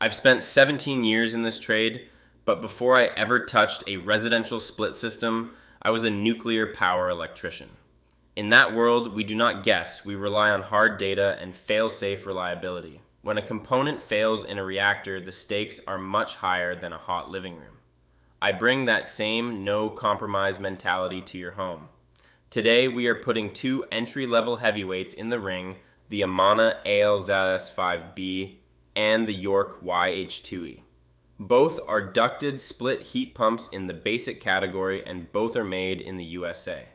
I've spent 17 years in this trade, but before I ever touched a residential split system, I was a nuclear power electrician. In that world, we do not guess, we rely on hard data and fail-safe reliability. When a component fails in a reactor, the stakes are much higher than a hot living room. I bring that same no-compromise mentality to your home. Today, we are putting two entry-level heavyweights in the ring, the Amana ALZS5B and the York YH2E. Both are ducted split heat pumps in the basic category, and both are made in the USA.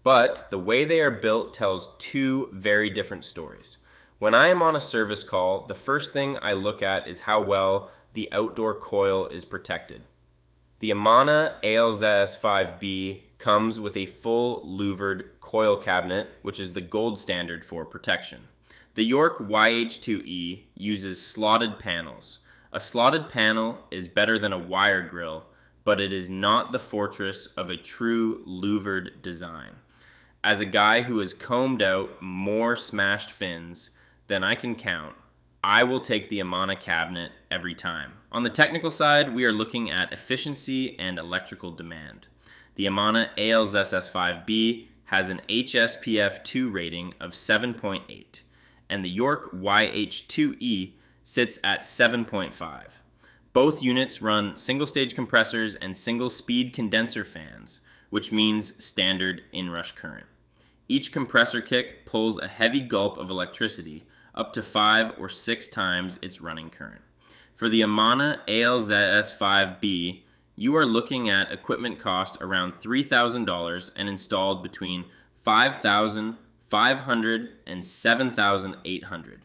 But the way they are built tells two very different stories. When I am on a service call, the first thing I look at is how well the outdoor coil is protected. The Amana ALZS5B comes with a full louvered coil cabinet, which is the gold standard for protection. The York YH2E uses slotted panels. A slotted panel is better than a wire grill, but it is not the fortress of a true louvered design. As a guy who has combed out more smashed fins than I can count, I will take the Amana cabinet every time. On the technical side, we are looking at efficiency and electrical demand. The Amana ALZS5B has an HSPF2 rating of 7.8, and the York YH2E sits at 7.5. Both units run single-stage compressors and single-speed condenser fans, which means standard inrush current. Each compressor kick pulls a heavy gulp of electricity, up to 5 or 6 times its running current. For the Amana ALZS5B, you are looking at equipment cost around $3,000 and installed between $5,500 and $7,800.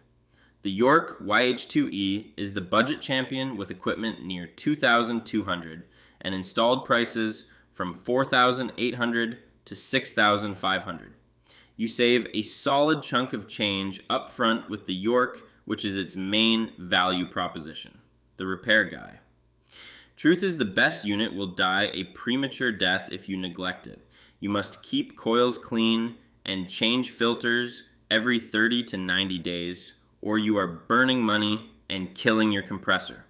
The York YH2E is the budget champion with equipment near $2,200 and installed prices from $4,800 to $6,500. You save a solid chunk of change up front with the York, which is its main value proposition, the repair guy. Truth is, the best unit will die a premature death if you neglect it. You must keep coils clean and change filters every 30 to 90 days, or you are burning money and killing your compressor.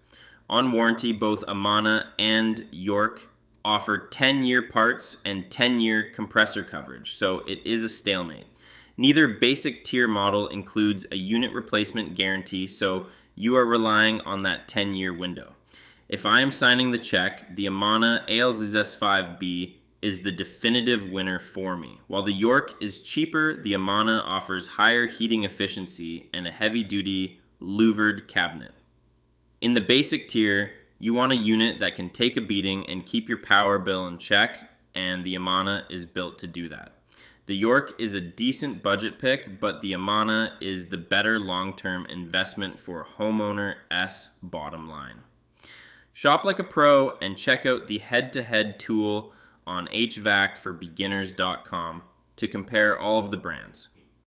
On warranty, both Amana and York offer 10-year parts and 10-year compressor coverage, so it is a stalemate. Neither basic tier model includes a unit replacement guarantee, so you are relying on that 10-year window. If I am signing the check, the Amana ALZS5B is the definitive winner for me. While the York is cheaper, the Amana offers higher heating efficiency and a heavy-duty louvered cabinet. In the basic tier, you want a unit that can take a beating and keep your power bill in check, and the Amana is built to do that. The York is a decent budget pick, but the Amana is the better long-term investment for a homeowner-s bottom line. Shop like a pro and check out the head-to-head tool on HVACforbeginners.com to compare all of the brands.